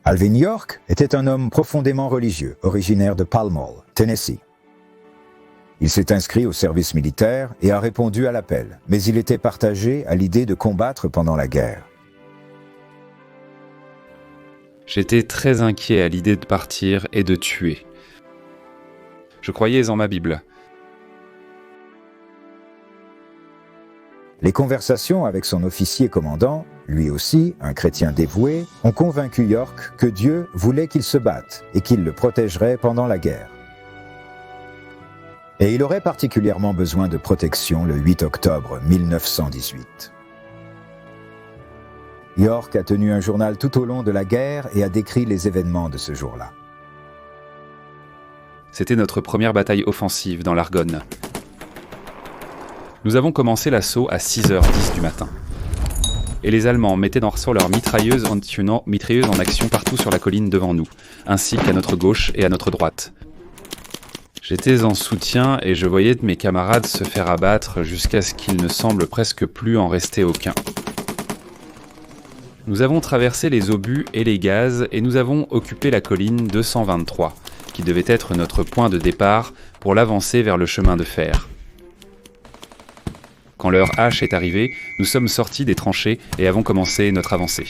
Alvin York était un homme profondément religieux, originaire de Pall Mall, Tennessee. Il s'est inscrit au service militaire et a répondu à l'appel, mais il était partagé à l'idée de combattre pendant la guerre. J'étais très inquiet à l'idée de partir et de tuer. Je croyais en ma Bible. Les conversations avec son officier commandant, lui aussi un chrétien dévoué, ont convaincu York que Dieu voulait qu'il se batte et qu'il le protégerait pendant la guerre. Et il aurait particulièrement besoin de protection le 8 octobre 1918. York a tenu un journal tout au long de la guerre et a décrit les événements de ce jour-là. C'était notre première bataille offensive dans l'Argonne. Nous avons commencé l'assaut à 6h10 du matin. Et les Allemands mettaient sur leurs mitrailleuses en action partout sur la colline devant nous, ainsi qu'à notre gauche et à notre droite. J'étais en soutien et je voyais mes camarades se faire abattre jusqu'à ce qu'il ne semble presque plus en rester aucun. Nous avons traversé les obus et les gaz et nous avons occupé la colline 223, qui devait être notre point de départ pour l'avancée vers le chemin de fer. Quand l'heure H est arrivée, nous sommes sortis des tranchées et avons commencé notre avancée.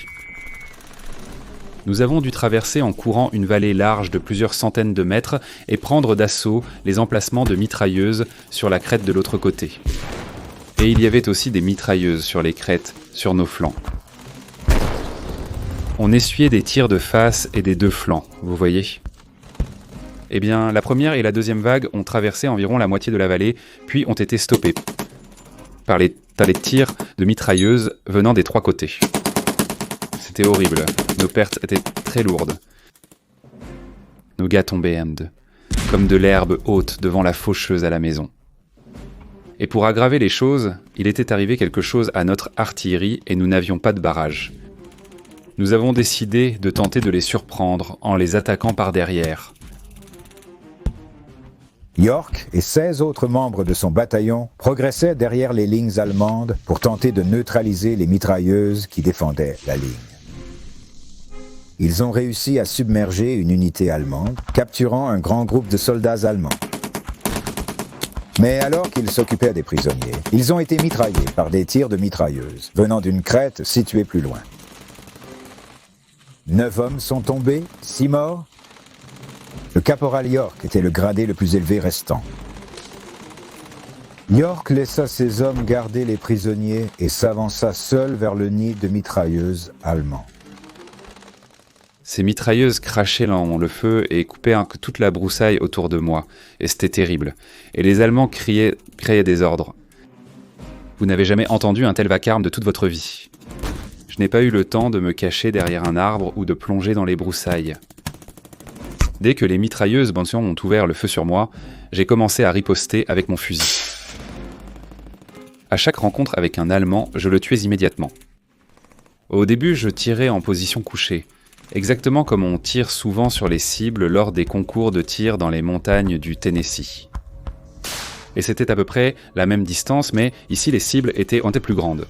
Nous avons dû traverser en courant une vallée large de plusieurs centaines de mètres et prendre d'assaut les emplacements de mitrailleuses sur la crête de l'autre côté. Et il y avait aussi des mitrailleuses sur les crêtes, sur nos flancs. On essuyait des tirs de face et des deux flancs, vous voyez ? Eh bien, la première et la deuxième vague ont traversé environ la moitié de la vallée, puis ont été stoppées par les tirs de mitrailleuses venant des trois côtés. C'était horrible, nos pertes étaient très lourdes. Nos gars tombaient comme de l'herbe haute devant la faucheuse à la maison. Et pour aggraver les choses, il était arrivé quelque chose à notre artillerie et nous n'avions pas de barrage. Nous avons décidé de tenter de les surprendre en les attaquant par derrière. York et 16 autres membres de son bataillon progressaient derrière les lignes allemandes pour tenter de neutraliser les mitrailleuses qui défendaient la ligne. Ils ont réussi à submerger une unité allemande, capturant un grand groupe de soldats allemands. Mais alors qu'ils s'occupaient des prisonniers, ils ont été mitraillés par des tirs de mitrailleuses venant d'une crête située plus loin. 9 hommes sont tombés, 6 morts. Le caporal York était le gradé le plus élevé restant. York laissa ses hommes garder les prisonniers et s'avança seul vers le nid de mitrailleuses allemands. Ces mitrailleuses crachaient dans le feu et coupaient toute la broussaille autour de moi, et c'était terrible. Et les Allemands criaient des ordres. Vous n'avez jamais entendu un tel vacarme de toute votre vie. Je n'ai pas eu le temps de me cacher derrière un arbre ou de plonger dans les broussailles. Dès que les mitrailleuses ont ouvert le feu sur moi, j'ai commencé à riposter avec mon fusil. À chaque rencontre avec un Allemand, je le tuais immédiatement. Au début, je tirais en position couchée, exactement comme on tire souvent sur les cibles lors des concours de tir dans les montagnes du Tennessee. Et c'était à peu près la même distance, mais ici les cibles étaient plus grandes.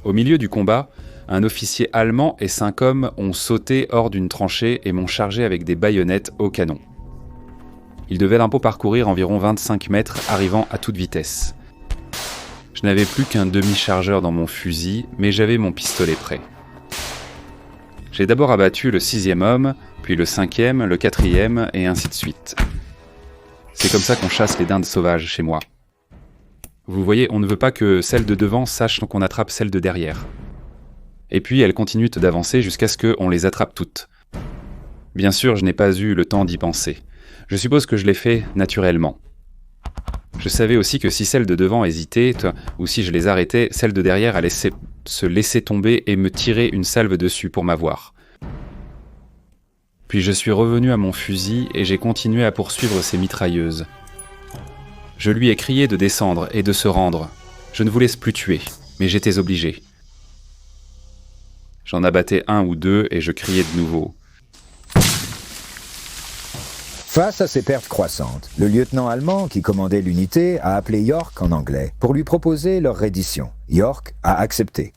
Au milieu du combat, un officier allemand et 5 hommes ont sauté hors d'une tranchée et m'ont chargé avec des baïonnettes au canon. Ils devaient parcourir environ 25 mètres, arrivant à toute vitesse. Je n'avais plus qu'un demi-chargeur dans mon fusil, mais j'avais mon pistolet prêt. J'ai d'abord abattu le 6e homme, puis le 5e, le 4e, et ainsi de suite. C'est comme ça qu'on chasse les dindes sauvages chez moi. Vous voyez, on ne veut pas que celle de devant sache qu'on attrape celle de derrière. Et puis elles continuent d'avancer jusqu'à ce qu'on les attrape toutes. Bien sûr, je n'ai pas eu le temps d'y penser. Je suppose que je l'ai fait naturellement. Je savais aussi que si celle de devant hésitait, ou si je les arrêtais, celle de derrière allait se laisser tomber et me tirer une salve dessus pour m'avoir. Puis je suis revenu à mon fusil et j'ai continué à poursuivre ces mitrailleuses. Je lui ai crié de descendre et de se rendre. Je ne voulais plus tuer, mais j'étais obligé. J'en abattais 1 ou 2 et je criais de nouveau. Face à ces pertes croissantes, le lieutenant allemand qui commandait l'unité a appelé York en anglais pour lui proposer leur reddition. York a accepté.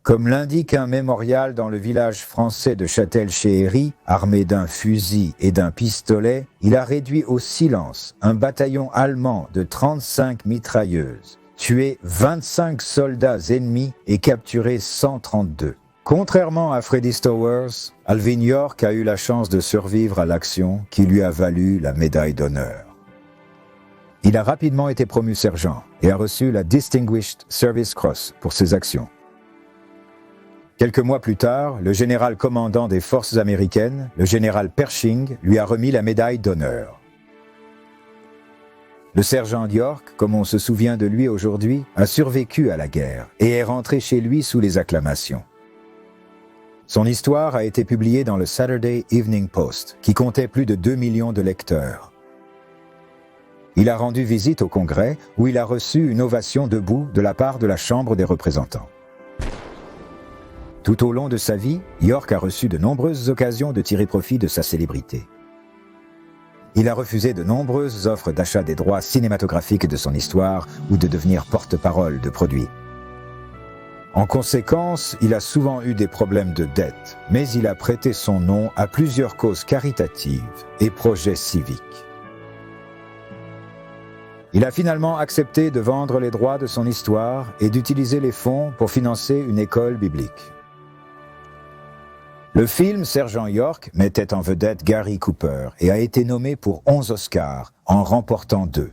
Comme l'indique un mémorial dans le village français de Châtel-chez-Héry, armé d'un fusil et d'un pistolet, il a réduit au silence un bataillon allemand de 35 mitrailleuses, tué 25 soldats ennemis et capturé 132. Contrairement à Freddy Stowers, Alvin York a eu la chance de survivre à l'action qui lui a valu la médaille d'honneur. Il a rapidement été promu sergent et a reçu la Distinguished Service Cross pour ses actions. Quelques mois plus tard, le général commandant des forces américaines, le général Pershing, lui a remis la médaille d'honneur. Le sergent York, comme on se souvient de lui aujourd'hui, a survécu à la guerre et est rentré chez lui sous les acclamations. Son histoire a été publiée dans le Saturday Evening Post, qui comptait plus de 2 millions de lecteurs. Il a rendu visite au Congrès, où il a reçu une ovation debout de la part de la Chambre des représentants. Tout au long de sa vie, York a reçu de nombreuses occasions de tirer profit de sa célébrité. Il a refusé de nombreuses offres d'achat des droits cinématographiques de son histoire ou de devenir porte-parole de produits. En conséquence, il a souvent eu des problèmes de dette, mais il a prêté son nom à plusieurs causes caritatives et projets civiques. Il a finalement accepté de vendre les droits de son histoire et d'utiliser les fonds pour financer une école biblique. Le film Sergent York mettait en vedette Gary Cooper et a été nommé pour 11 Oscars, en remportant 2.